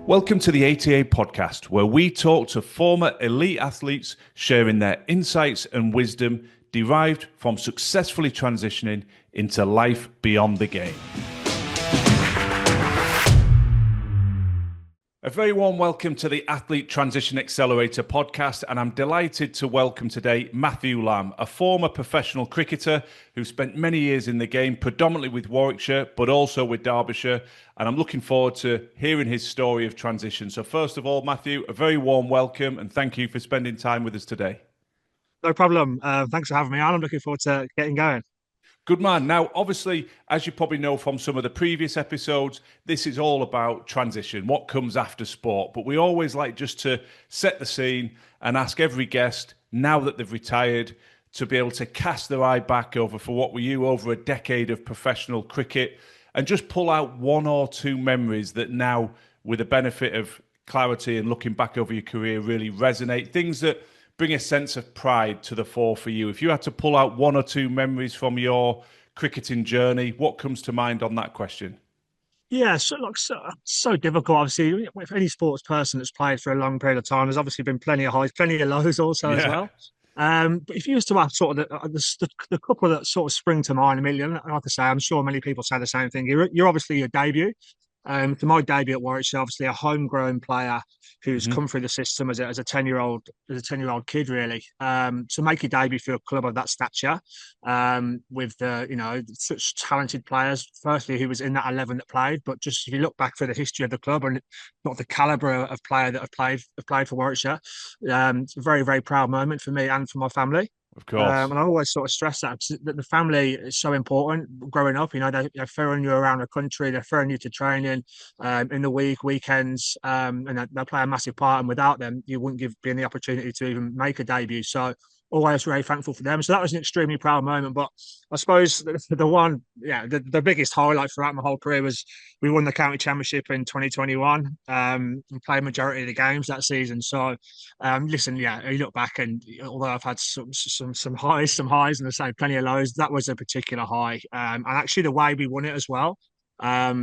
Welcome to the ATA podcast, where we talk to former elite athletes sharing their insights and wisdom derived from successfully transitioning into life beyond the game. A very warm welcome to the Athlete Transition Accelerator podcast, and I'm delighted to welcome today Matthew Lamb, a former professional cricketer who spent many years in the game, predominantly with Warwickshire, but also with Derbyshire, and I'm looking forward to hearing his story of transition. So first of all, Matthew, a very warm welcome, and thank you for spending time with us today. No problem. Thanks for having me on. I'm looking forward to getting going. Good man. Now, obviously, as you probably know from some of the previous episodes, this is all about transition, what comes after sport. But we always like just to set the scene and ask every guest, now that they've retired, to be able to cast their eye back for what were you over a decade of professional cricket and just pull out one or two memories that now, with the benefit of clarity and looking back over your career, really resonate. Things that bring a sense of pride to the fore for you. If you had to pull out one or two memories from your cricketing journey, what comes to mind on that question? Yeah, so difficult. Obviously, with any sports person that's played for a long period of time, there's obviously been plenty of highs, plenty of lows also as Yeah, well. But if you was to have sort of the couple that sort of spring to mind, Amelia, like I say, I'm sure many people say the same thing. You're obviously your debut. For my debut at Warwickshire, obviously a homegrown player who's hmm come through the system as a 10-year-old kid, really. To make your debut for a club of that stature, with such talented players. Firstly, who was in that 11 that played, but just if you look back for the history of the club and not the calibre of player that have played for Warwickshire, it's a very, very proud moment for me and for my family. of course. And I always sort of stress that the family is so important growing up. You know, they're throwing you around the country, they're throwing you to training in the weekends, and they play a massive part. And without them, you wouldn't be in the opportunity to even make a debut. So always very thankful for them. So that was an extremely proud moment. But I suppose the one, yeah, the biggest highlight throughout my whole career was we won the county championship in 2021, and played majority of the games that season. So listen, yeah, you look back and although I've had some highs, and I say plenty of lows, that was a particular high. And actually the way we won it as well,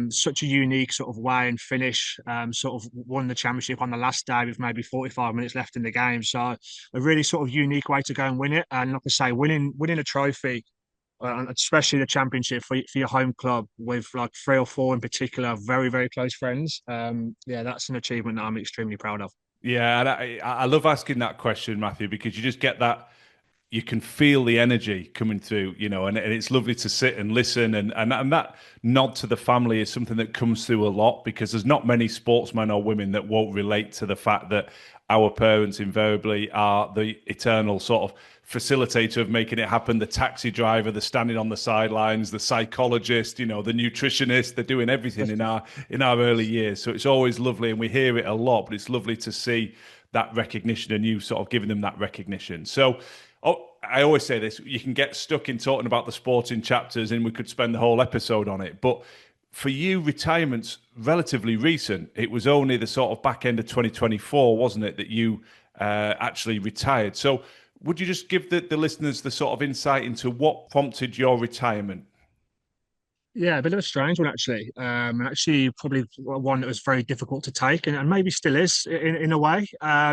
such a unique sort of way and finish. Sort of won the championship on the last day with maybe 45 minutes left in the game. So a really sort of unique way to go and win it. And like I say, winning a trophy. Especially the championship for your home club with like three or four in particular, very, very close friends. Yeah, that's an achievement that I'm extremely proud of. Yeah, and I love asking that question, Matthew, because you just get that, you can feel the energy coming through, and it's lovely to sit and listen. And that nod to the family is something that comes through a lot because there's not many sportsmen or women that won't relate to the fact that our parents invariably are the eternal sort of facilitator of making it happen, the taxi driver, the standing on the sidelines, the psychologist, the nutritionist. They're doing everything in our early years. So it's always lovely, and we hear it a lot, but it's lovely to see that recognition and you sort of giving them that recognition. So I always say this, you can get stuck in talking about the sporting chapters and we could spend the whole episode on it. But for you, retirement's relatively recent. It was only the sort of back end of 2024, wasn't it, that you actually retired? So would you just give the listeners the sort of insight into what prompted your retirement? Yeah, a bit of a strange one actually. And actually probably one that was very difficult to take and maybe still is in a way.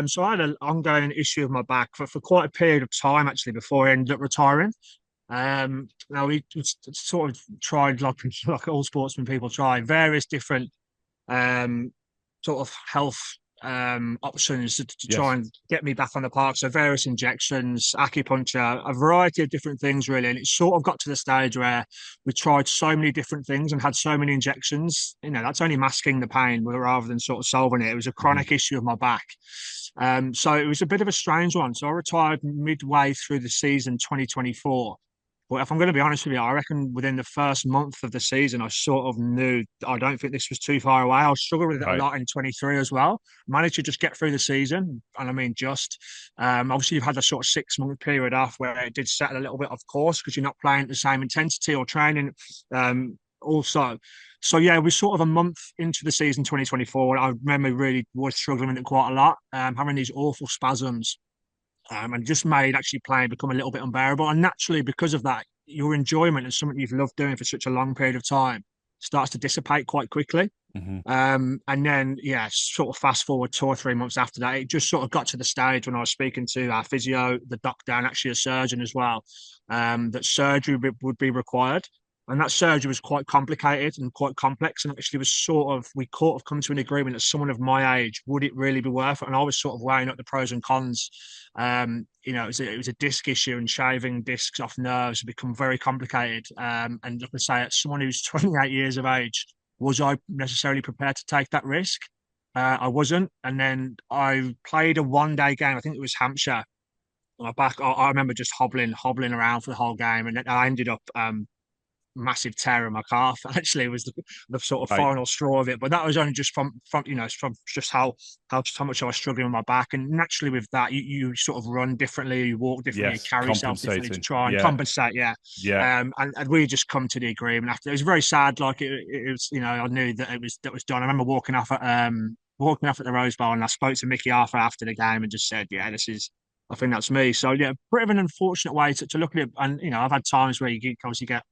So I had an ongoing issue with my back for quite a period of time actually before I ended up retiring. Now we sort of tried like all sportsmen people try various different um, sort of health options to try Yes. and get me back on the park. So various injections, acupuncture, a variety of different things really. And it sort of got to the stage where we tried so many different things and had so many injections. You know, that's only masking the pain rather than sort of solving it. It was a Mhm. chronic issue of my back. So it was a bit of a strange one. So I retired midway through the season 2024. But if I'm going to be honest with you, I reckon within the first month of the season, I sort of knew I don't think this was too far away. I struggled with it a Right. lot in 23 as well. Managed to just get through the season. And I mean, obviously, you've had a sort of 6 month period off where it did settle a little bit, of course, because you're not playing at the same intensity or training. Also, so yeah, we sort of a month into the season 2024. I remember really was struggling with it quite a lot, having these awful spasms and just made actually playing become a little bit unbearable. And naturally, because of that, your enjoyment is something you've loved doing for such a long period of time. starts to dissipate quite quickly. Hmm. And then, yeah, sort of fast forward 2 or 3 months after that, it just sort of got to the stage when I was speaking to our physio, the doctor, and actually a surgeon as well, that surgery would be required. And that surgery was quite complicated and quite complex. And actually, was sort of, we could have come to an agreement that someone of my age, would it really be worth it? And I was sort of weighing up the pros and cons. It was a disc issue, and shaving discs off nerves had become very complicated. And like I say, as someone who's 28 years of age, was I necessarily prepared to take that risk? I wasn't. And then I played a 1 day game. I think it was Hampshire. My back. I remember just hobbling around for the whole game, and then I ended up massive tear in my calf. Actually, was the sort of Right. final straw of it. But that was only just from from just how much I was struggling with my back. And naturally, with that, you sort of run differently, you walk differently, you Yes, carry yourself differently to compensating. try and Yeah, compensate. Yeah. yeah. And we just come to the agreement after. It was very sad. Like it was, I knew that it was done. I remember walking off at the Rose Bowl, and I spoke to Mickey Arthur after the game and just said, "Yeah, this is." I think that's me. So yeah, bit of an unfortunate way to look at it. And I've had times where obviously get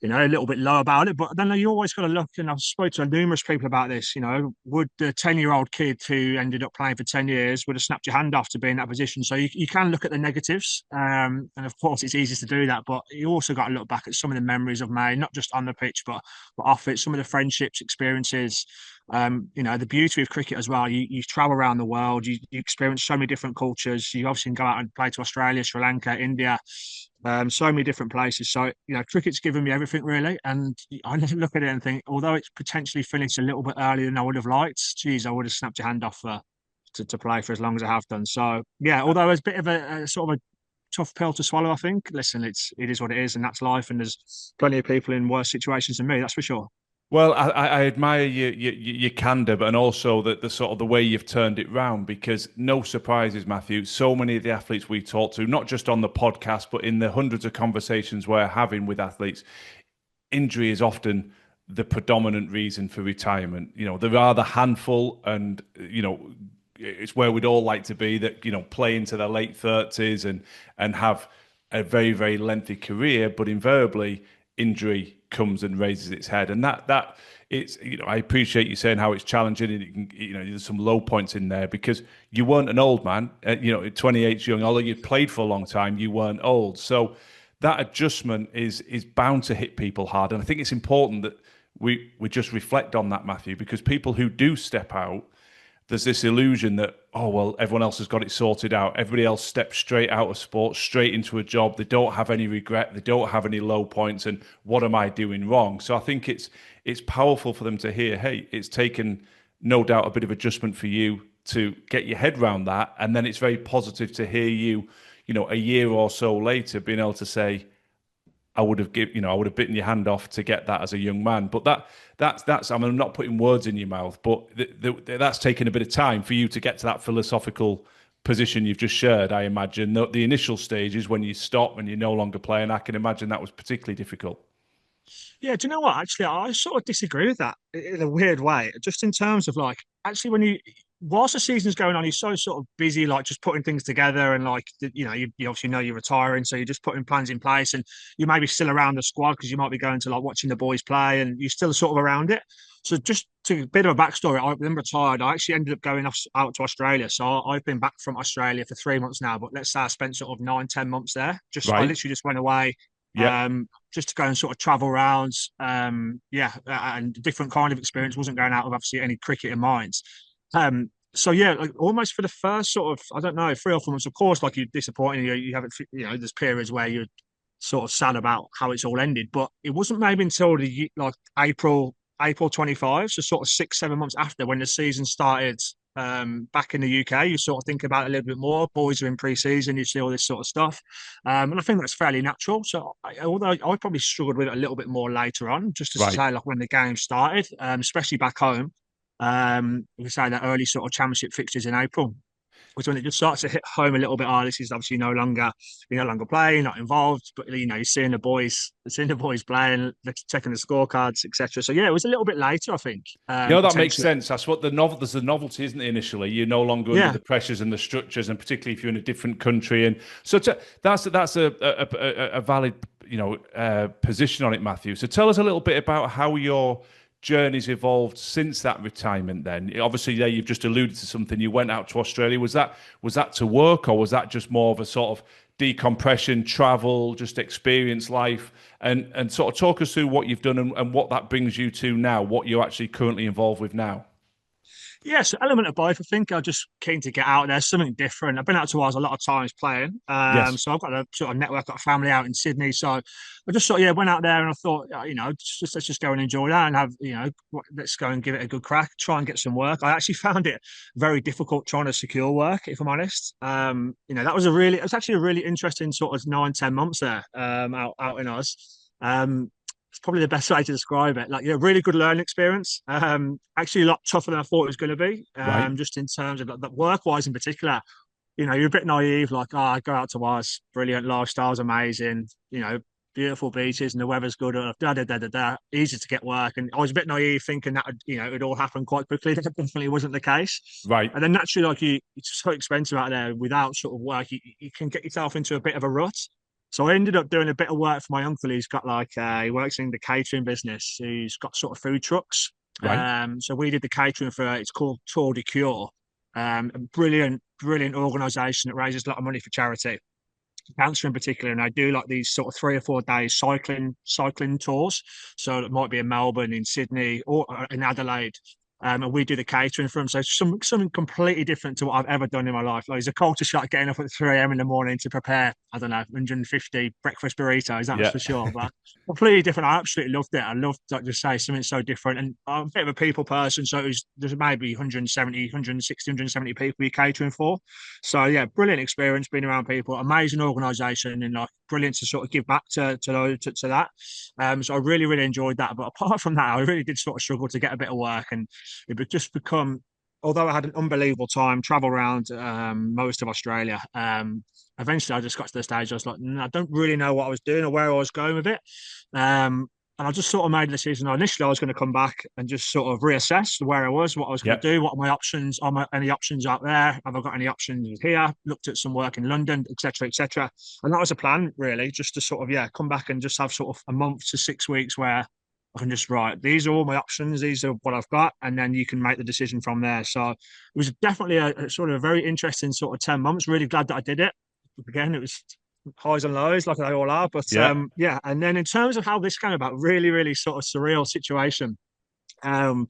a little bit low about it. But then you always got to look, and I've spoken to numerous people about this, would the 10-year-old kid who ended up playing for 10 years would have snapped your hand off to be in that position? So you can look at the negatives. And of course, it's easy to do that. But you also got to look back at some of the memories of made, not just on the pitch, but off it, some of the friendships, experiences. The beauty of cricket as well. You travel around the world, you experience so many different cultures. You obviously can go out and play to Australia, Sri Lanka, India, so many different places. So, cricket's given me everything really. And I look at it and think, although it's potentially finished a little bit earlier than I would have liked, geez, I would have snapped your hand off to play for as long as I have done. So, yeah, although it's a bit of a sort of a tough pill to swallow, I think. Listen, it is what it is, and that's life. And there's plenty of people in worse situations than me, that's for sure. Well, I admire your candor, but and also the sort of the way you've turned it round. Because no surprises, Matthew. So many of the athletes we talk to, not just on the podcast, but in the hundreds of conversations we're having with athletes, injury is often the predominant reason for retirement. There are the handful, and it's where we'd all like to be, that play into their late 30s and have a very, very lengthy career, but invariably injury comes and raises its head. And that it's, I appreciate you saying how it's challenging, and there's some low points in there, because you weren't an old man. 28's young, although you'd played for a long time, you weren't old. So that adjustment is bound to hit people hard. And I think it's important that we just reflect on that, Matthew, because people who do step out, there's this illusion that, oh, well, everyone else has got it sorted out. Everybody else steps straight out of sports, straight into a job. They don't have any regret. They don't have any low points. And what am I doing wrong? So I think it's powerful for them to hear, hey, it's taken no doubt a bit of adjustment for you to get your head around that. And then it's very positive to hear you, a year or so later being able to say, I would have I would have bitten your hand off to get that as a young man. But that's. I mean, I'm not putting words in your mouth, but that's taken a bit of time for you to get to that philosophical position you've just shared. I imagine the initial stages when you stop and you're no longer playing, I can imagine that was particularly difficult. Yeah, do you know what? Actually, I sort of disagree with that in a weird way. Just in terms of like, actually, whilst the season's going on, you're so sort of busy, like just putting things together, and like, you obviously know you're retiring, so you're just putting plans in place, and you may be still around the squad because you might be going to like watching the boys play, and you're still sort of around it. So just to a bit of a backstory, I've been retired. I actually ended up going out to Australia. So I've been back from Australia for 3 months now, but let's say I spent sort of 9, 10 months there. I Right. literally just went away Yeah. just to go and sort of travel around. And different kind of experience. Wasn't going out with obviously any cricket in mind. So yeah, like almost for the first sort of, I don't know, 3 or 4 months. Of course, like you're disappointed. You haven't, there's periods where you're sort of sad about how it's all ended. But it wasn't maybe until like April 25, so sort of 6, 7 months after, when the season started back in the UK, you sort of think about it a little bit more. Boys are in pre-season, you see all this sort of stuff, and I think that's fairly natural. So, although I probably struggled with it a little bit more later on, just to Right. say, like when the game started, especially back home, we say that early sort of championship fixtures in April. was when it just starts to hit home a little bit. Oh, this is obviously no longer you're no longer playing, not involved, but you're seeing the boys playing, checking the scorecards, etc. So yeah, it was a little bit later, I think, That makes potentially. sense. That's what there's the novelty, isn't it? Initially, you're no longer under Yeah, the pressures and the structures, and particularly if you're in a different country. And so that's a valid position on it, Matthew. So tell us a little bit about how your journey's evolved since that retirement. Then, obviously, there you've just alluded to something. You went out to Australia. Was that to work, or was that just more of a sort of decompression, travel, just experience life, and sort of talk us through what you've done and what that brings you to now, what you're actually currently involved with now. yes, element of both. I think I'm just keen to get out there, something different. I've been out to Wales a lot of times playing, Yes. so I've got a sort of network, got a family out in Sydney. So I just sort of went out there and I thought, let's just go and enjoy that and have let's go and give it a good crack, try and get some work. I actually found it very difficult trying to secure work, if I'm honest. It was actually a really interesting sort of 9, 10 months there, out in Oz. It's probably the best way to describe it. Like, really good learning experience. Actually, a lot tougher than I thought it was going to be. Right. Just in terms of like, work-wise in particular. You're a bit naive. Like, I go out to Wales, brilliant, lifestyle's amazing. Beautiful beaches and the weather's good. Easy to get work. And I was a bit naive, thinking that it'd all happen quite quickly. That definitely wasn't the case. Right. And then naturally, like it's so expensive out there. Without sort of work, you can get yourself into a bit of a rut. So I ended up doing a bit of work for my uncle. He's got he works in the catering business. He's got sort of food trucks. Right. So we did the catering for it's called Tour de Cure. A brilliant organisation that raises a lot of money for charity, cancer in particular. And I do like these sort of 3 or 4 days cycling tours. So it might be in Melbourne, in Sydney, or in Adelaide. And we do the catering for them. So something completely different to what I've ever done in my life. Like, it's a culture shock getting up at 3 a.m. in the morning to prepare, I don't know, 150 breakfast burritos, that's Yeah. for sure. But completely different. I absolutely loved it. I loved, like, just say something so different. And I'm a bit of a people person. So there's maybe 170, 160, 170 people you're catering for. So yeah, brilliant experience being around people, amazing organisation, and like brilliant to sort of give back to that. So I really, really enjoyed that. But apart from that, I really did sort of struggle to get a bit of work, and it would just become, although I had an unbelievable time, travel around most of Australia. Eventually I just got to the stage I was like, I don't really know what I was doing or where I was going with it. And I just sort of made a decision. Initially, I was going to come back and just sort of reassess where I was, what I was going Yeah. to do, what are my options, any options out there? Have I got any options here? Looked at some work in London, etc., etc. And that was a plan, really, just to sort of, come back and just have sort of a month to 6 weeks where I can just write, these are all my options, these are what I've got, and then you can make the decision from there. So it was definitely a sort of a very interesting sort of 10 months. Really glad that I did it. Again, it was highs and lows like they all are. But Yeah. and then in terms of how this came about, really, really sort of surreal situation. Um,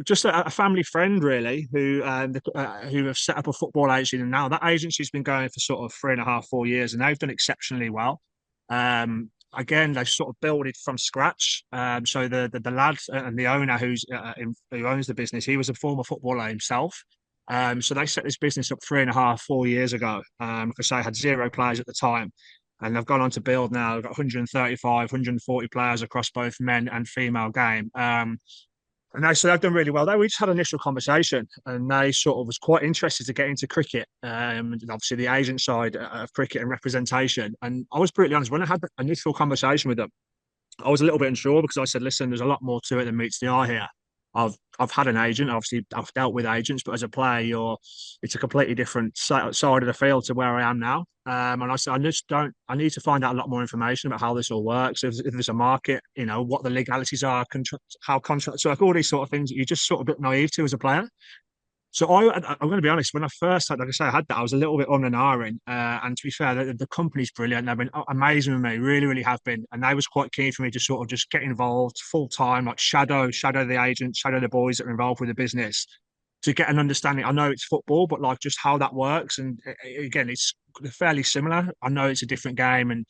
just a family friend really who have set up a football agency, and now that agency's been going for sort of 3.5, 4 years, and they've done exceptionally well. Again, they sort of built it from scratch. So the lad and the owner who owns the business, he was a former footballer himself. So they set this business up 3.5, 4 years ago, because they had zero players at the time. And they've gone on to build now. They've got 135, 140 players across both men and female game. So they've done really well. We just had an initial conversation, and they sort of was quite interested to get into cricket. And obviously the agent side of cricket and representation. And I was brutally honest, when I had the initial conversation with them, I was a little bit unsure, because I said, listen, there's a lot more to it than meets the eye here. I've had an agent, obviously I've dealt with agents, but as a player, it's a completely different side of the field to where I am now. And I said, I need to find out a lot more information about how this all works. If there's a market, what the legalities are, how contracts work, all these sort of things that you're just sort of a bit naive to as a player. So I'm going to be honest. When I first had, like I say, I had that, I was a little bit on and ahhing. And to be fair, the company's brilliant. They've been amazing with me, really, really have been. And they was quite keen for me to sort of just get involved full time, like shadow the agents, shadow the boys that are involved with the business, to get an understanding. I know it's football, but like just how that works. And again, it's fairly similar. I know it's a different game, and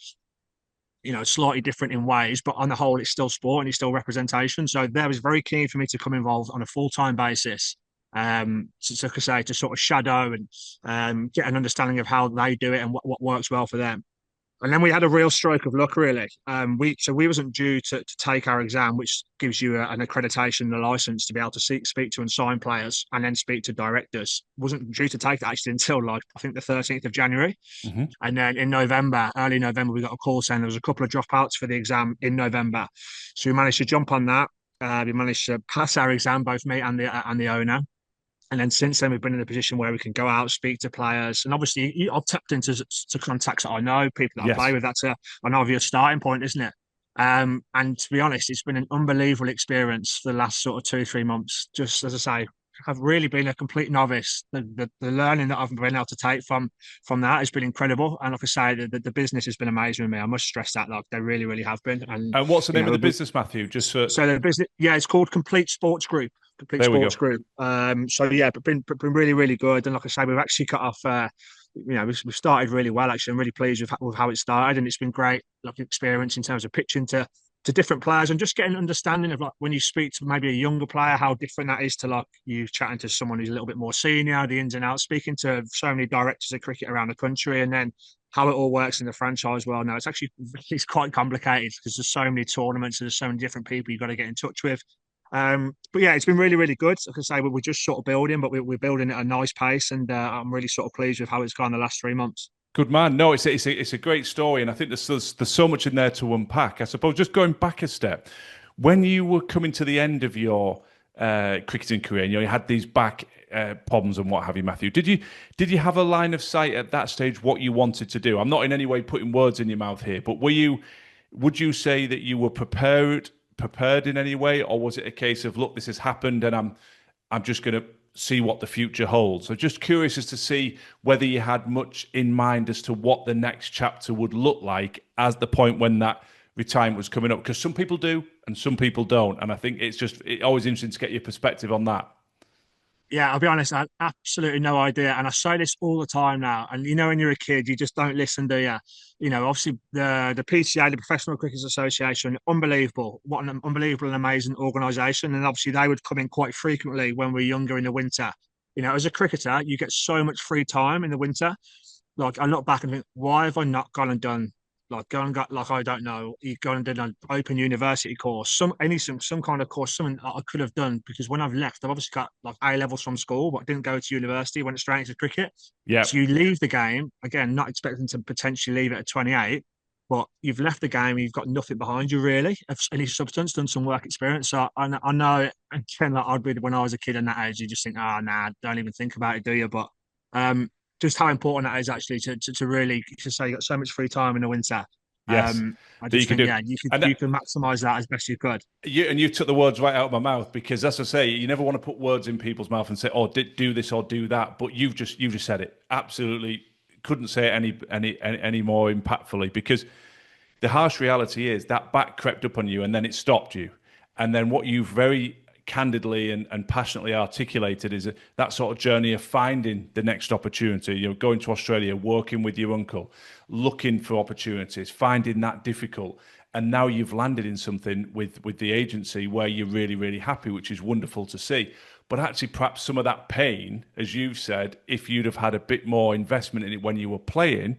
slightly different in ways, but on the whole, it's still sport and it's still representation. So they was very keen for me to come involved on a full time basis, like I say, to sort of shadow and get an understanding of how they do it and what works well for them. And then we had a real stroke of luck, really. We wasn't due to take our exam, which gives you an accreditation and a license to be able to speak to and sign players, and then speak to directors. Wasn't due to take that actually until like I think the 13th of January, Hmm. and then in November, early November, we got a call saying there was a couple of dropouts for the exam in November, so we managed to jump on that. We managed to pass our exam, both me and the owner. And then since then, we've been in a position where we can go out, speak to players, and obviously, I've tapped into to contacts that I know, people that I play Yes. with. That's an obvious starting point, isn't it? And to be honest, it's been an unbelievable experience for the last sort of 2 or 3 months. Just as I say, I've really been a complete novice. The learning that I've been able to take from that has been incredible. And like I say, the business has been amazing with me. I must stress that, like they really, really have been. And And what's the you name of know, the business, Matthew? Just for so the business, yeah, it's called Complete Sports Group. Complete there we Sports go. Group. So yeah, but been really really good. And like I say, we've actually cut off. We've started really well. Actually, I'm really pleased with how it started, and it's been great like experience in terms of pitching to different players and just getting an understanding of like when you speak to maybe a younger player, how different that is to like you chatting to someone who's a little bit more senior, the ins and outs, speaking to so many directors of cricket around the country, and then how it all works in the franchise world. Now it's quite complicated because there's so many tournaments and there's so many different people you've got to get in touch with. But yeah, it's been really, really good. Like I say, we're just sort of building, but we're building at a nice pace, and I'm really sort of pleased with how it's gone the last 3 months. Good man. No, it's a great story, and I think there's so much in there to unpack. I suppose just going back a step, when you were coming to the end of your cricketing career, and you had these back problems and what have you, Matthew. Did you have a line of sight at that stage what you wanted to do? I'm not in any way putting words in your mouth here, but would you say that you were prepared in any way, or was it a case of look, this has happened, and I'm just going to see what the future holds? So just curious as to see whether you had much in mind as to what the next chapter would look like as the point when that retirement was coming up, because some people do and some people don't, and I think it's always interesting to get your perspective on that. Yeah, I'll be honest, I had absolutely no idea. And I say this all the time now. And when you're a kid, you just don't listen, do you? Obviously the PCA, the Professional Cricketers Association, unbelievable. What an unbelievable and amazing organisation. And obviously they would come in quite frequently when we were younger in the winter. As a cricketer, you get so much free time in the winter. Like I look back and think, why have I not gone and done like go and got like I don't know, you go and did an open university course, some kind of course, something that I could have done because when I've left, I've obviously got like A levels from school, but didn't go to university, went straight into cricket. Yeah. So you leave the game again, not expecting to potentially leave it at 28, but you've left the game and you've got nothing behind you really of any substance, done some work experience. So I know again, like I'd be when I was a kid in that age, you just think, oh nah, don't even think about it, do you? But um just how important that is actually to really to say you got so much free time in the winter. Yes, I that you just can think do. yeah, And you can maximize that as best you could. you took the words right out of my mouth, because as I say, you never want to put words in people's mouth and say, "Oh, do this or do that." But you've just said it. Absolutely, couldn't say it any more impactfully, because the harsh reality is that back crept up on you and then it stopped you. And then what you've very candidly and passionately articulated is that sort of journey of finding the next opportunity, going to Australia, working with your uncle, looking for opportunities, finding that difficult. And now you've landed in something with the agency where you're really, really happy, which is wonderful to see. But actually, perhaps some of that pain, as you've said, if you'd have had a bit more investment in it when you were playing,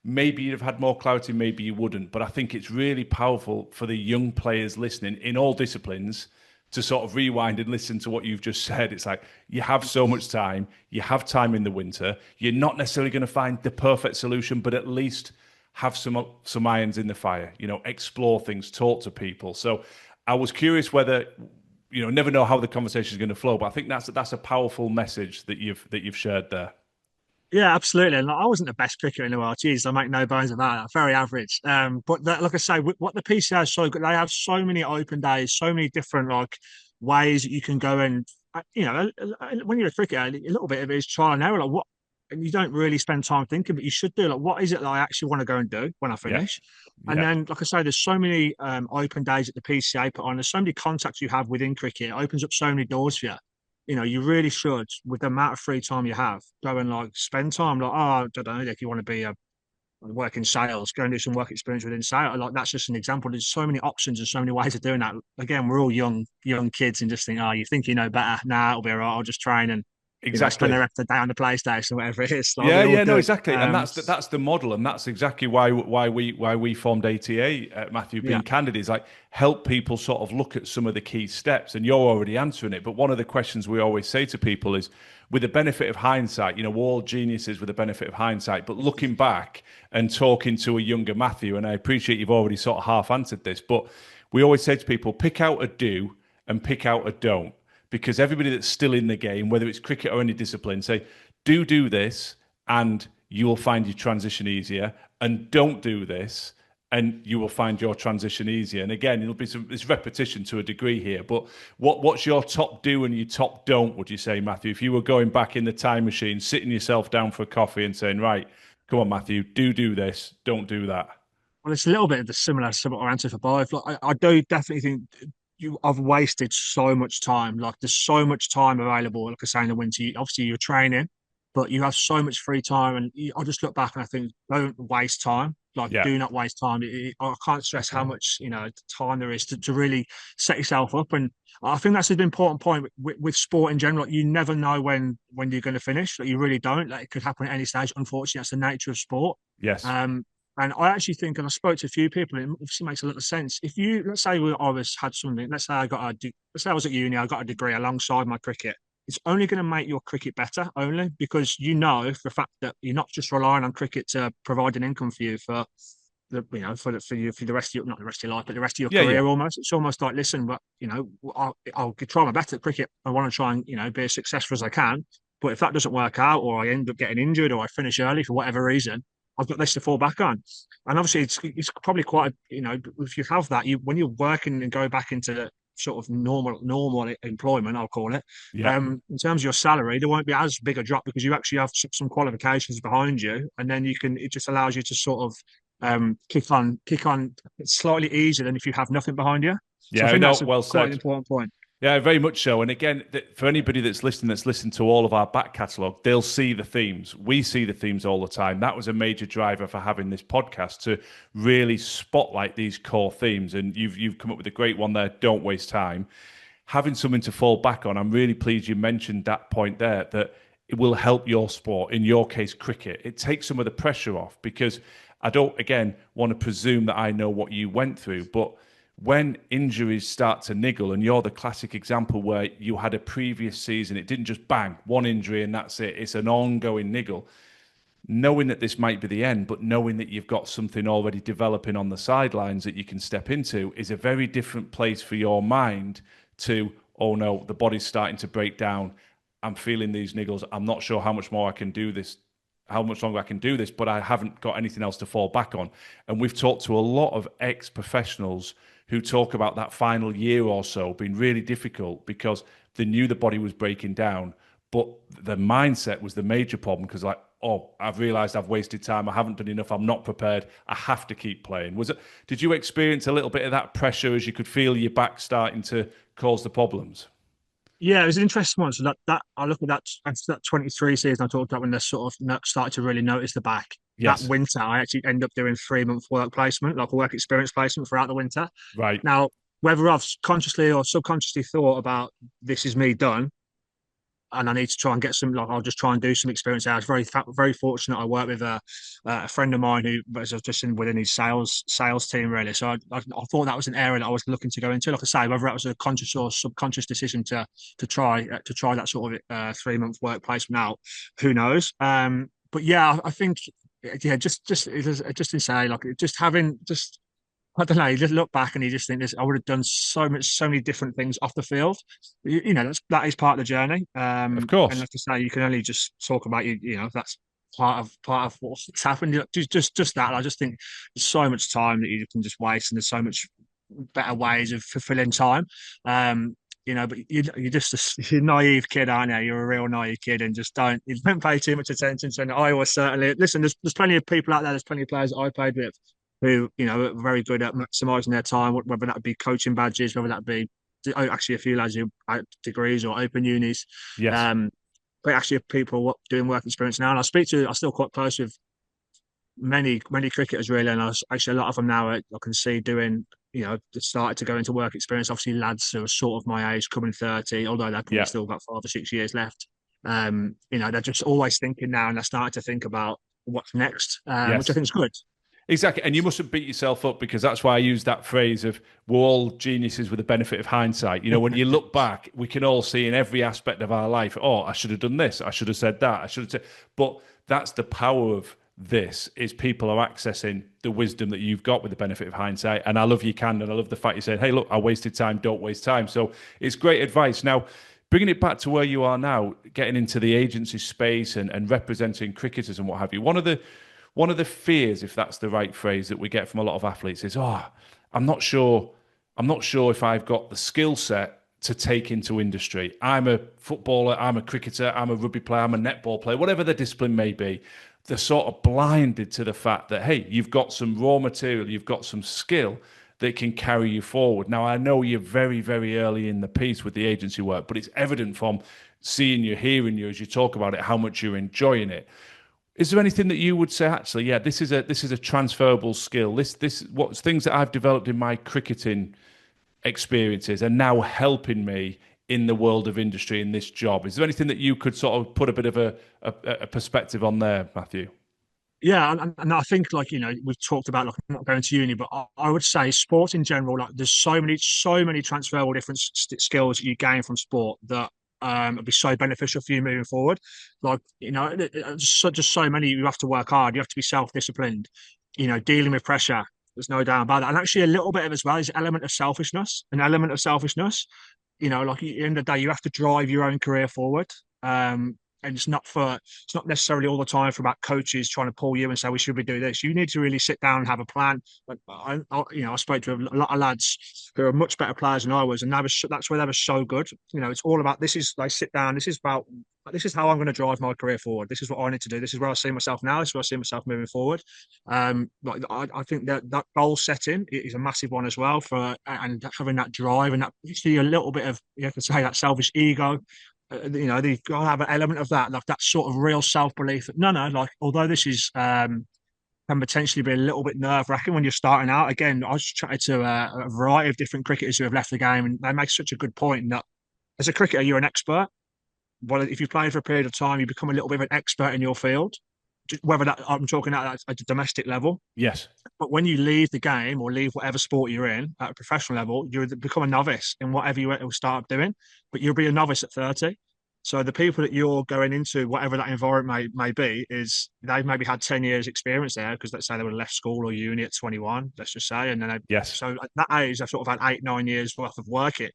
maybe you'd have had more clarity, maybe you wouldn't. But I think it's really powerful for the young players listening in all disciplines to sort of rewind and listen to what you've just said. It's like you have so much time, you have time in the winter. You're not necessarily going to find the perfect solution, but at least have some irons in the fire. Explore things, talk to people. So I was curious whether never know how the conversation is going to flow, but I think that's a powerful message that you've shared there. Yeah, absolutely. And I wasn't the best cricketer in the world. Jeez, I make no bones about that. Very average. But like I say, what the PCA is so good, they have so many open days, so many different like ways that you can go and when you're a cricketer, a little bit of it is trial and error. Like what, and you don't really spend time thinking, but you should do. Like, what is it that I actually want to go and do when I Yeah, finish? And yeah, then, like I say, there's so many open days at the PCA put on. There's so many contacts you have within cricket. It opens up so many doors for you. You really should, with the amount of free time you have, go and like spend time. Like, oh, I don't know, if you want to be a work in sales, go and do some work experience within sales. Like that's just an example. There's so many options and so many ways of doing that. Again, we're all young kids and just think, oh, you think you know better. Nah, it'll be all right. I'll just train and spend exactly. the rest of the day on the PlayStation or whatever it is, like Yeah, we all yeah, no, do. exactly, and that's the model, and that's exactly why we formed ATA, Matthew. Yeah. Being candid, is like help people sort of look at some of the key steps, and you're already answering it. But one of the questions we always say to people is, with the benefit of hindsight, we're all geniuses with the benefit of hindsight, but looking back and talking to a younger Matthew, and I appreciate you've already sort of half answered this, but we always say to people, pick out a do and pick out a don't, because everybody that's still in the game, whether it's cricket or any discipline, say do this and you will find your transition easier, and don't do this and you will find your transition easier. And again, it'll be it's repetition to a degree here, but what's your top do and your top don't, would you say, Matthew, if you were going back in the time machine, sitting yourself down for a coffee and saying, right, come on, Matthew, do this, don't do that? Well, it's a little bit of the similar answer for both. Like, I do definitely think I've wasted so much time. Like, there's so much time available. Like I say, in the winter, obviously you're training, but you have so much free time. And I just look back and I think, don't waste time. Like, Yeah. do not waste time. I can't stress how much time there is to really set yourself up. And I think that's an important point with sport in general. Like, you never know when you're going to finish. Like, you really don't. Like, it could happen at any stage. Unfortunately, that's the nature of sport. Yes. Um, and I actually think, and I spoke to a few people, and it obviously makes a lot of sense. If you, let's say, had something, let's say let's say I was at uni, I got a degree alongside my cricket. It's only going to make your cricket better, only because for a fact that you're not just relying on cricket to provide an income for you for for the rest of your, not the rest of your life, but the rest of your Yeah, yeah. career. Almost, it's almost like, listen, but I'll try my best at cricket. I want to try and be as successful as I can. But if that doesn't work out, or I end up getting injured, or I finish early for whatever reason, I've got this to fall back on. And obviously, it's probably quite, if you have that, when you're working and go back into the sort of normal employment, I'll call it. Yeah. In terms of your salary, there won't be as big a drop because you actually have some qualifications behind you, and then it just allows you to sort of kick on slightly easier than if you have nothing behind you. So I Yeah, think no, that's well quite an said. important point. Yeah, very much so. And again, for anybody that's listening, that's listened to all of our back catalogue, they'll see the themes. We see the themes all the time. That was a major driver for having this podcast, to really spotlight these core themes. And you've come up with a great one there. Don't waste time. Having something to fall back on. I'm really pleased you mentioned that point there, that it will help your sport. In your case, cricket. It takes some of the pressure off, because I don't, again, want to presume that I know what you went through, but when injuries start to niggle, and you're the classic example where you had a previous season, it didn't just bang, one injury and that's it. It's an ongoing niggle. Knowing that this might be the end, but knowing that you've got something already developing on the sidelines that you can step into, is a very different place for your mind to, oh no, the body's starting to break down. I'm feeling these niggles. I'm not sure how much more I can do this, how much longer I can do this, but I haven't got anything else to fall back on. And we've talked to a lot of ex-professionals who talk about that final year or so being really difficult, because they knew the body was breaking down, but the mindset was the major problem, because like, oh, I've realized I've wasted time. I haven't done enough. I'm not prepared. I have to keep playing. Did you experience a little bit of that pressure as you could feel your back starting to cause the problems? Yeah, it was an interesting one. So that I look at that after that 23 season I talked about, when they sort of started to really notice the back. That Yes. winter, I actually ended up doing 3 month work placement, like a work experience placement throughout the winter. Right. Now, whether I've consciously or subconsciously thought about this is me done, and I need to try and get some. Like, I'll just try and do some experience. I was very fortunate. I worked with a friend of mine who was just within his sales team, really. So I thought that was an area that I was looking to go into. Like I say, whether that was a conscious or subconscious decision to try that sort of 3 month work placement out, who knows? But yeah, I think yeah, just insane. Like, just having just, I don't know. You just look back and you just think this. I would have done so many different things off the field. That is part of the journey. Of And course. like I say, you can only just talk about that's part of what's happened. Just that. I just think there's so much time that you can just waste, and there's so much better ways of fulfilling time. But you're just you're a naive kid, aren't you? You're a real naive kid, and you don't pay too much attention. So I was certainly listen. There's plenty of people out there. There's plenty of players that I played with who are very good at maximising their time, whether that be coaching badges, whether that be actually a few lads who had degrees or open unis. Yes. But actually people doing work experience now. And I'm still quite close with many cricketers, really. And actually a lot of them now I can see doing, started to go into work experience. Obviously lads who are sort of my age, coming 30, although they've probably Yeah. still got 5 or 6 years left. They're just always thinking now, and they're starting to think about what's next, which I Yes. think is good. Exactly. And you mustn't beat yourself up, because that's why I use that phrase of we're all geniuses with the benefit of hindsight. When you look back, we can all see in every aspect of our life, oh, I should have done this. I should have said that. I should have said, but that's the power of this, is people are accessing the wisdom that you've got with the benefit of hindsight. And I love your candor. And I love the fact you said, hey, look, I wasted time. Don't waste time. So it's great advice. Now, bringing it back to where you are now, getting into the agency space and representing cricketers and what have you. One of the fears, if that's the right phrase, that we get from a lot of athletes is, oh, I'm not sure, I'm not sure if I've got the skill set to take into industry. I'm a footballer, I'm a cricketer, I'm a rugby player, I'm a netball player, whatever the discipline may be. They're sort of blinded to the fact that, hey, you've got some raw material, you've got some skill that can carry you forward. Now, I know you're very, very early in the piece with the agency work, but it's evident from seeing you, hearing you as you talk about it, how much you're enjoying it. Is there anything that you would say, actually, yeah, this is a transferable skill. This what's things that I've developed in my cricketing experiences are now helping me in the world of industry in this job. Is there anything that you could sort of put a bit of a perspective on there, Matthew? Yeah, and I think like we've talked about like not going to uni, but I would say sports in general, like there's so many transferable different skills that you gain from sport that would be so beneficial for you moving forward. Like just so many. You have to work hard. You have to be self-disciplined. Dealing with pressure. There's no doubt about that. And actually, a little bit of as well is an element of selfishness. An element of selfishness. Like at the end of the day, you have to drive your own career forward. And it's not necessarily all the time for about coaches trying to pull you and say we should be doing this. You need to really sit down and have a plan. But I spoke to a lot of lads who are much better players than I was, and that's where they were so good. It's all about this is like sit down. This is how I'm going to drive my career forward. This is what I need to do. This is where I see myself now. This is where I see myself moving forward. I think that goal setting is a massive one as well and having that drive and that see a little bit of you can say that selfish ego they've got to have an element of that, like that sort of real self belief. No, like although this is can potentially be a little bit nerve wracking when you're starting out. Again, I was chatting to a variety of different cricketers who have left the game, and they make such a good point that as a cricketer, you're an expert. Well, if you play for a period of time, you become a little bit of an expert in your field. Whether that I'm talking at a domestic level, Yes. but when you leave the game or leave whatever sport you're in at a professional level, you become a novice in whatever you will start doing. But you'll be a novice at 30. So the people that you're going into, whatever that environment may be, is they've maybe had 10 years experience there because let's say they would have left school or uni at 21, let's just say. And then Yes. so at that age, they've sort of had 8, 9 years worth of working.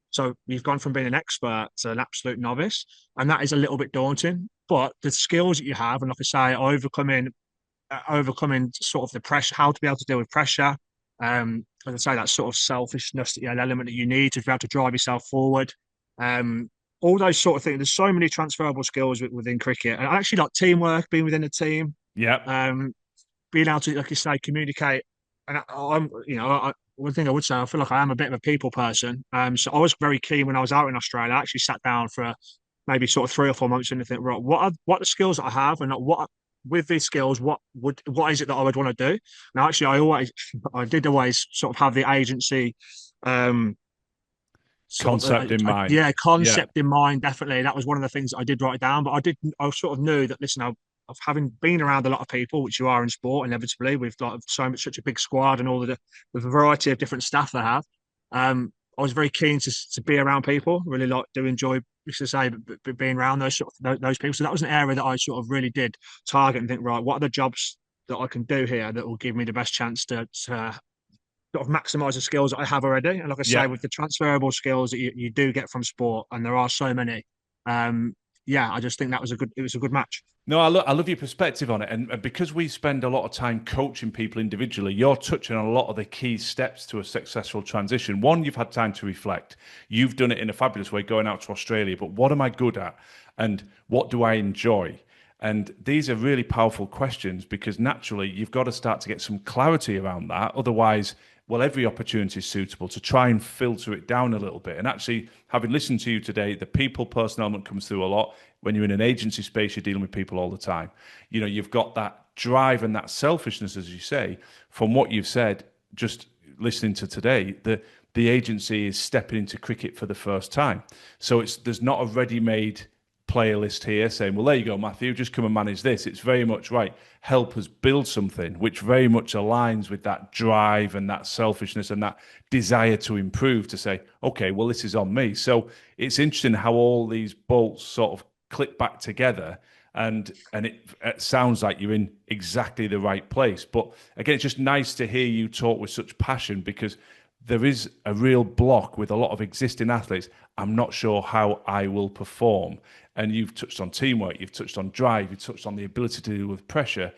So you've gone from being an expert to an absolute novice. And that is a little bit daunting. But the skills that you have, and like I say, overcoming sort of the pressure, how to be able to deal with pressure. As I say, that sort of selfishness, an element that you need to be able to drive yourself forward. All those sort of things. There's so many transferable skills within cricket, and I actually like teamwork, being within a team, Yep. being able to, like you say, communicate. And one thing I would say, I feel like I am a bit of a people person. So I was very keen when I was out in Australia. I actually sat down for maybe sort of 3 or 4 months and think, right, what are the skills that I have, and what with these skills, what is it that I would want to do? Now, actually, I did always sort of have the agency, Concept in mind. yeah, Yeah. concept in mind. Definitely, that was one of the things that I did write down. But I sort of knew that. Listen, of having been around a lot of people, which you are in sport, inevitably, with like such a big squad and all the variety of different staff they have. I was very keen to be around people. Really do enjoy, to say, being around those people. So that was an area that I sort of really did target and think, right, what are the jobs that I can do here that will give me the best chance to sort of maximize the skills that I have already. And like I say, Yeah. with the transferable skills that you do get from sport, and there are so many, yeah, I just think it was a good match. No, I love your perspective on it. And because we spend a lot of time coaching people individually, you're touching on a lot of the key steps to a successful transition. One, you've had time to reflect. You've done it in a fabulous way going out to Australia, but what am I good at? And what do I enjoy? And these are really powerful questions because naturally you've got to start to get some clarity around that. Otherwise, well, every opportunity is suitable to try and filter it down a little bit. And actually, having listened to you today, the people person element comes through a lot. When you're in an agency space, you're dealing with people all the time. You've got that drive and that selfishness, as you say, from what you've said, just listening to today, the agency is stepping into cricket for the first time. So there's not a ready-made player list here saying, well, there you go, Matthew, just come and manage this. It's very much right. Help us build something which very much aligns with that drive and that selfishness and that desire to improve, to say, okay, well, this is on me. So it's interesting how all these bolts sort of click back together. And it sounds like you're in exactly the right place. But again, it's just nice to hear you talk with such passion, because there is a real block with a lot of existing athletes. I'm not sure how I will perform. And you've touched on teamwork, you've touched on drive, you've touched on the ability to deal with pressure.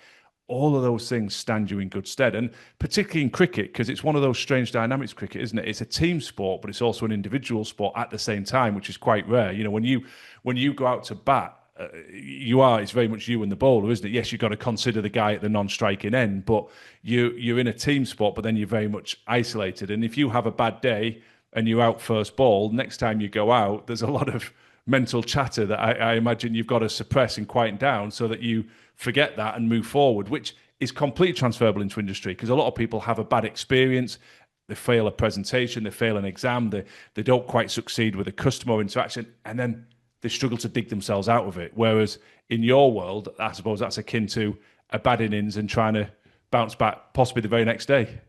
All of those things stand you in good stead. And particularly in cricket, because it's one of those strange dynamics, cricket, isn't it? It's a team sport, but it's also an individual sport at the same time, which is quite rare. You know, when you go out to bat, it's very much you and the bowler, isn't it? Yes, you've got to consider the guy at the non-striking end, but you're in a team sport, but then you're very much isolated. And if you have a bad day and you're out first ball, next time you go out, there's a lot of mental chatter that I imagine you've got to suppress and quieten down so that you forget that and move forward, which is completely transferable into industry, because a lot of people have a bad experience. They fail a presentation, they fail an exam, they don't quite succeed with a customer interaction, and then they struggle to dig themselves out of it. Whereas in your world, I suppose that's akin to a bad innings and trying to bounce back possibly the very next day.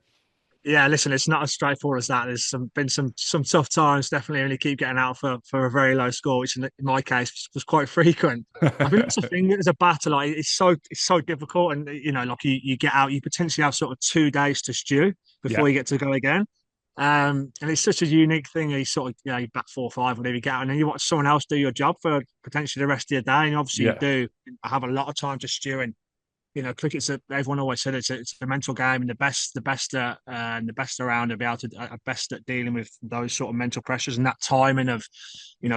Yeah, listen, it's not as straightforward as that. There's been some tough times, definitely, when you keep getting out for a very low score, which in my case was quite frequent. I think that's the thing as a batter, like it's so difficult, and like you get out, you potentially have sort of 2 days to stew Yeah, before you get to go again. And it's such a unique thing. You sort of, you bat 4 or 5, whatever you get, and then you watch someone else do your job for potentially the rest of your day. And obviously, you yeah, do have a lot of time to stew in. Cricket's everyone always said it's a mental game, and the best around are be able to are best at dealing with those sort of mental pressures and that timing of,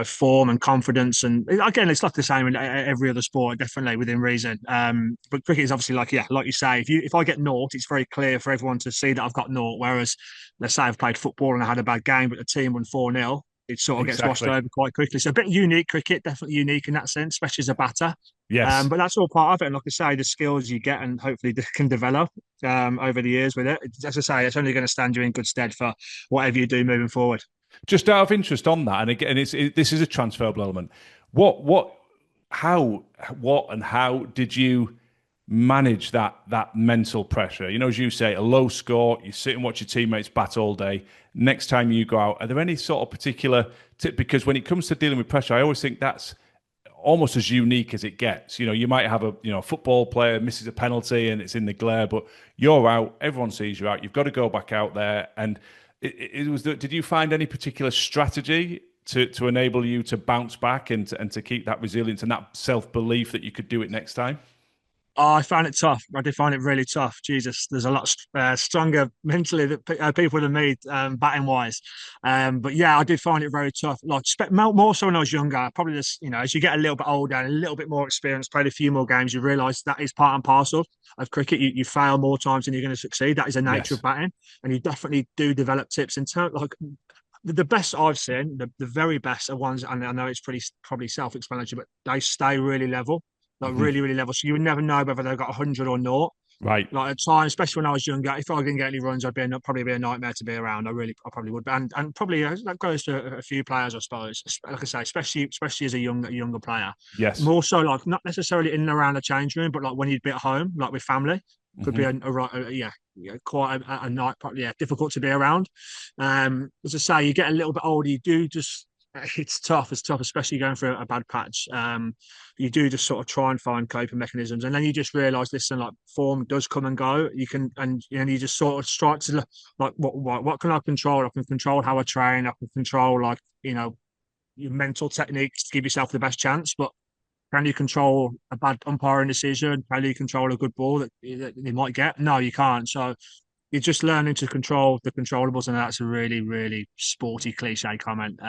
form and confidence. And again, it's like the same in every other sport, definitely within reason. But cricket is obviously like you say, if I get naught, it's very clear for everyone to see that I've got naught. Whereas, let's say I've played football and I had a bad game, but the team won 4-0. It sort of gets washed exactly. over quite quickly. So a bit unique cricket, definitely unique in that sense, especially as a batter. Yes. But that's all part of it. And like I say, the skills you get and hopefully can develop over the years with it. As I say, it's only going to stand you in good stead for whatever you do moving forward. Just out of interest on that, and again, this is a transferable element. What, how, what, and how did you manage that mental pressure? You know, as you say, a low score, you sit and watch your teammates bat all day. Next time you go out, are there any sort of particular tip? Because when it comes to dealing with pressure, I always think that's almost as unique as it gets. You know, you might have a football player misses a penalty and it's in the glare, but you're out. Everyone sees you out. You've got to go back out there. And it was. Did you find any particular strategy to enable you to bounce back and to keep that resilience and that self belief that you could do it next time? Oh, I found it tough. I did find it really tough. Jesus, there's a lot stronger mentally people than me, batting wise. But yeah, I did find it very tough. Like more so when I was younger. Probably just as you get a little bit older and a little bit more experience, played a few more games, you realise that is part and parcel of cricket. You fail more times than you're going to succeed. That is the nature of Yes. batting, and you definitely do develop tips in terms like. The best I've seen, the very best are ones, and I know it's probably self-explanatory, but they stay really level, like Hmm. really, really level. So you would never know whether they've got 100 or not. Like, Like at times, especially when I was younger, if I didn't get any runs, probably be a nightmare to be around. I probably would, and probably that goes to a few players, I suppose. Like I say, especially as a younger player, yes. more so like not necessarily in and around the change room, but like when you'd be at home, like with family, could be Hmm. yeah, quite a night, probably yeah, difficult to be around. As I say, you get a little bit older, you do just. It's tough. It's tough, especially going through a bad patch. You do just sort of try and find coping mechanisms, and then you just realise, listen, like form does come and go. You can, and you just sort of start to look like what can I control? I can control how I train. I can control like your mental techniques to give yourself the best chance. But can you control a bad umpiring decision? Can you control a good ball that you might get? No, you can't. So you're just learning to control the controllables, and that's a really, really sporty cliche comment.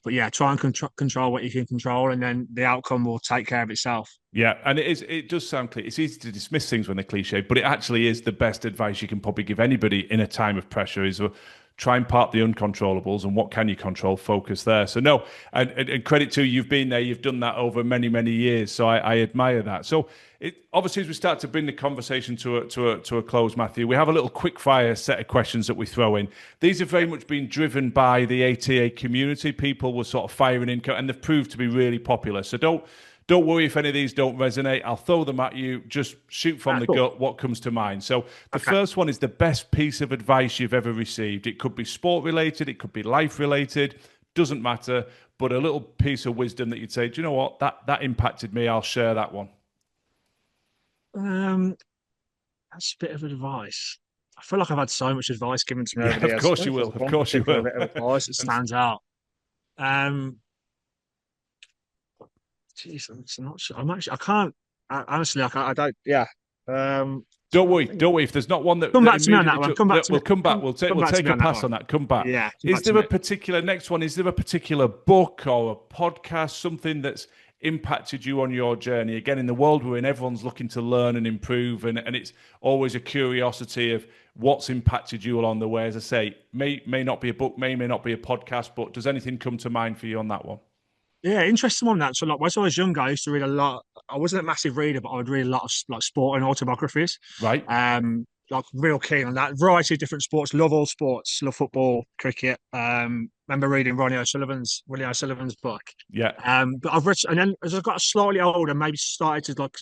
But yeah, try and control what you can control, and then the outcome will take care of itself. Yeah, and it does sound clear. It's easy to dismiss things when they're cliche, but it actually is the best advice you can probably give anybody in a time of pressure is try and park the uncontrollables, and what can you control, focus there. So no, and credit to you, you've been there, you've done that over many, many years. So I admire that. So obviously, as we start to bring the conversation to a close, Matthew, we have a little quick fire set of questions that we throw in. These have very much been driven by the ATA community. People were sort of firing in, and they've proved to be really popular. So don't worry if any of these don't resonate. I'll throw them at you. Just shoot from the gut what comes to mind. So the first one is the best piece of advice you've ever received. It could be sport related, it could be life related, doesn't matter. But a little piece of wisdom that you'd say, do you know what, that impacted me. I'll share that one. That's a bit of advice. I feel like I've had so much advice given to me over the years. Of course you will. Of course you will. A bit of advice that stands out. Jeez, I'm not sure. I can't. Honestly, I don't. Yeah. Don't worry. If there's not one that come back to me on that one. Come back to we'll come back. We'll take a pass on that. Come back. Yeah. Is there a particular next one? Is there a particular book or a podcast, something that's impacted you on your journey? Again, in the world we're in, everyone's looking to learn and improve, and it's always a curiosity of what's impacted you along the way. As I say, may not be a book, may not be a podcast, but does anything come to mind for you on that one? Yeah, interesting one that. So like when I was younger, I used to read a lot. I wasn't a massive reader, but I would read a lot of like sport and autobiographies. Right. Like real keen on that. Variety of different sports. Love all sports. Love football, cricket. Remember reading Willie O'Sullivan's book. Yeah. But I've read, and then as I got slightly older, maybe started to like.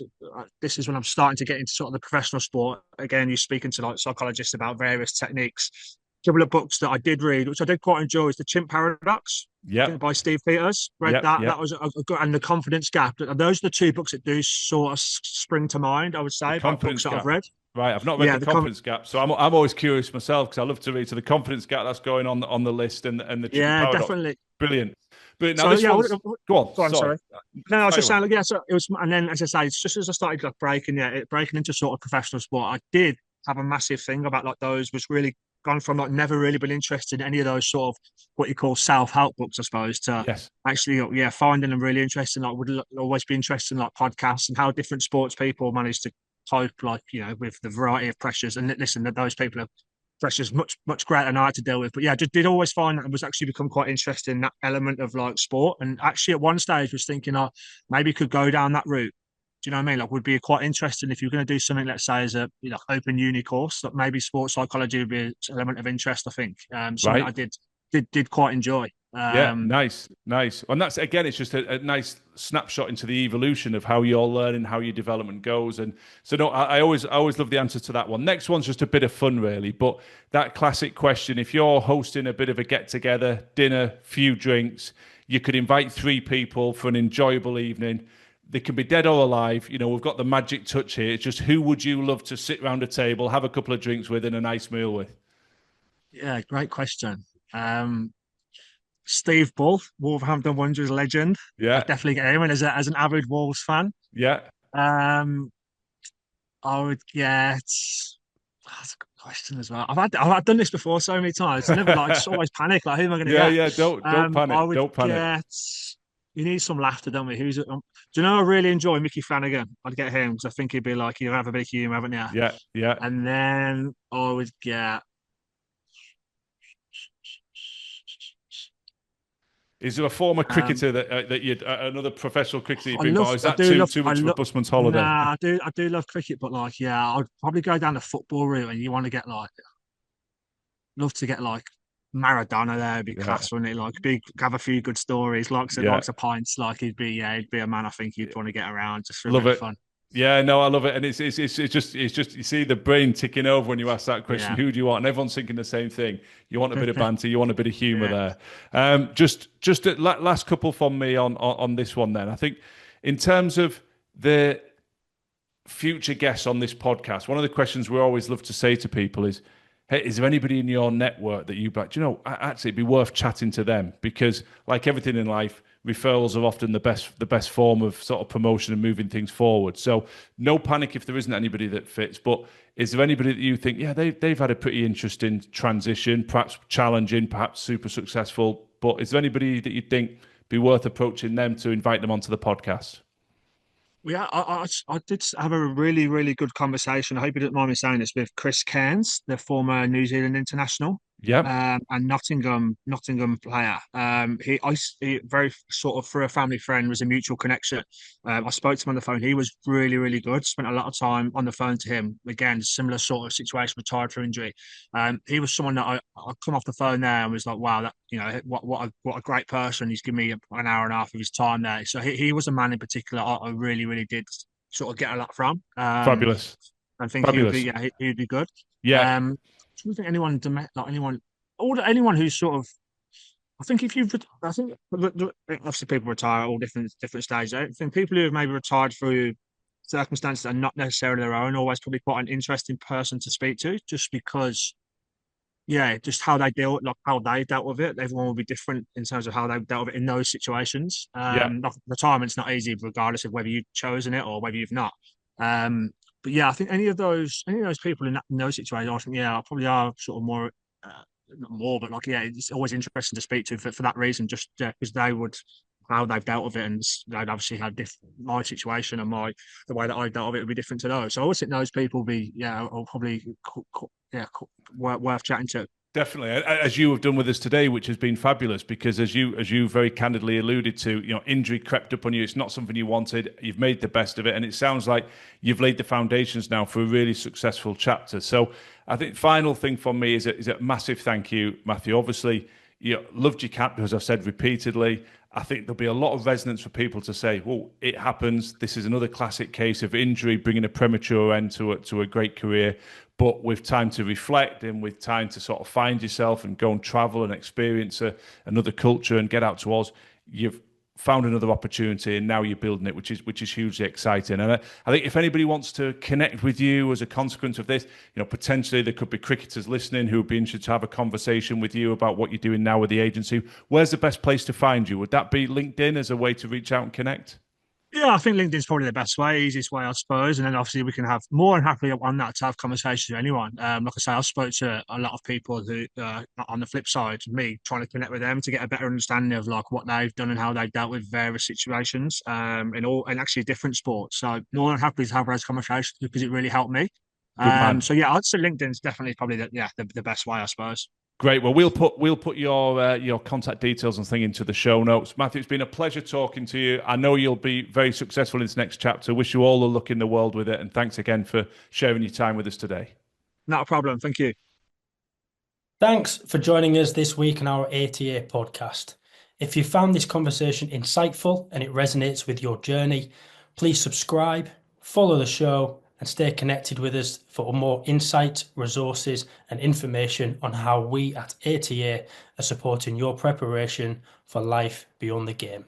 This is when I'm starting to get into sort of the professional sport. Again, you're speaking to like psychologists about various techniques. A couple of books that I did read, which I did quite enjoy, is The Chimp Paradox. Yeah, by Steve Peters. Read that. That was a good, and The Confidence Gap. Those are the two books that do sort of spring to mind, I would say, about books that I've read. Right, I've not read The Confidence Gap, so I'm always curious myself because I love to read. So The Confidence Gap, that's going on the list, and the Chimp Paradox. Definitely brilliant. But now go on. Sorry. No, I was just saying, like, so it was, and then as I say, it's just as I started like breaking into sort of professional sport, I did have a massive thing about like those was really gone from like never really been interested in any of those sort of what you call self-help books, I suppose, to actually finding them really interesting. Like would always be interested in like podcasts and how different sports people manage to cope, like with the variety of pressures. And listen, that those people have pressures much greater than I had to deal with. But yeah, did always find that I was actually become quite interested in that element of like sport. And actually at one stage was thinking, maybe could go down that route. Do you know what I mean? Like, would be quite interesting if you're going to do something, let's say, as a open uni course. Like maybe sports psychology would be an element of interest. I think something I did quite enjoy. Nice. And that's again, it's just a nice snapshot into the evolution of how you're learning, how your development goes. And so, no, I always love the answer to that one. Next one's just a bit of fun, really. But that classic question: if you're hosting a bit of a get together, dinner, few drinks, you could invite 3 people for an enjoyable evening. They can be dead or alive. We've got the magic touch here. It's just who would you love to sit around a table, have a couple of drinks with, and a nice meal with? Yeah, great question. Steve Bull, Wolverhampton Wanderers legend. Yeah, I'd definitely get him. And as an avid Wolves fan, yeah, I would get. That's a good question as well. I've done this before so many times. It's never just always panic. Like, who am I going to get? Yeah. Don't panic. Don't panic. You need some laughter, don't we? Do you know I really enjoy Mickey Flanagan? I'd get him because I think he'd be like, you have a bit of humour, haven't you? Yeah. And then I would get. Is there a former cricketer that you'd another professional cricketer you've been by? Is that too much of a busman's holiday? Nah, I do love cricket, but like, I'd probably go down the football route, and you want to get love to get like Maradona there. It'd be class, wouldn't it? Like, have a few good stories, likes of pints. Like, he'd be a man. I think you'd want to get around just for a bit of fun. Yeah, no, I love it, and it's just you see the brain ticking over when you ask that question. Who do you want? And everyone's thinking the same thing. You want a bit of banter, you want a bit of humour there. Just a last couple from me on this one. Then I think in terms of the future guests on this podcast, one of the questions we always love to say to people is, hey, is there anybody in your network that actually it'd be worth chatting to them? Because like everything in life, referrals are often the best form of sort of promotion and moving things forward. So no panic if there isn't anybody that fits. But is there anybody that you think, they've had a pretty interesting transition, perhaps challenging, perhaps super successful? But is there anybody that you think be worth approaching them to invite them onto the podcast? Yeah, I did have a really, really good conversation. I hope you didn't mind me saying this with Chris Cairns, the former New Zealand international. Yeah. and Nottingham player. He very sort of through a family friend was a mutual connection. I spoke to him on the phone. He was really, really good. Spent a lot of time on the phone to him. Again, similar sort of situation, retired for injury. He was someone that I come off the phone there and was like, wow, that what a great person. He's given me an hour and a half of his time there. So he was a man in particular I really, really did sort of get a lot from. Fabulous. I think he would be, Fabulous. yeah, he'd be good. Yeah. I don't think anyone, like anyone, anyone who's sort of, I think if you've, I think obviously people retire at all different stages. I think people who have maybe retired through circumstances that are not necessarily their own, always probably quite an interesting person to speak to, just because, yeah, just how they deal, like how they dealt with it. Everyone will be different in terms of how they dealt with it in those situations. Yeah. Retirement's not easy, regardless of whether you've chosen it or whether you've not. Um, but yeah, I think any of those people in those situations, I think yeah, probably are sort of more, not more, but like yeah, it's always interesting to speak to for that reason, just because they would how they've dealt with it, and they'd obviously had my situation and the way that I dealt with it would be different to those. So I always think those people would be yeah, or probably yeah, worth chatting to. Definitely, as you have done with us today, which has been fabulous, because as you very candidly alluded to, injury crept up on you. It's not something you wanted. You've made the best of it, and it sounds like you've laid the foundations now for a really successful chapter. So, I think final thing for me is a massive thank you, Matthew. Obviously, loved your cap, as I've said repeatedly. I think there'll be a lot of resonance for people to say, "Well, it happens. This is another classic case of injury bringing a premature end to a great career." But with time to reflect and with time to sort of find yourself and go and travel and experience another culture and get out to Oz, you've found another opportunity and now you're building it, which is hugely exciting. And I think if anybody wants to connect with you as a consequence of this, potentially there could be cricketers listening who would be interested to have a conversation with you about what you're doing now with the agency. Where's the best place to find you? Would that be LinkedIn as a way to reach out and connect? Yeah, I think LinkedIn's probably the best way, easiest way, I suppose. And then obviously we can have more than happily on that to have conversations with anyone. Like I say, I've spoke to a lot of people who, on the flip side, me trying to connect with them to get a better understanding of like what they've done and how they've dealt with various situations, and actually different sports. So more than happy to have those conversations because it really helped me. Good man. So yeah, I'd say LinkedIn's definitely probably the best way, I suppose. Great. Well, we'll put your contact details and thing into the show notes. Matthew, it's been a pleasure talking to you. I know you'll be very successful in this next chapter. Wish you all the luck in the world with it, and thanks again for sharing your time with us today. Not a problem. Thank you. Thanks for joining us this week on our ATA podcast. If you found this conversation insightful and it resonates with your journey, please subscribe, follow the show, and stay connected with us for more insight, resources, and information on how we at ATA are supporting your preparation for life beyond the game.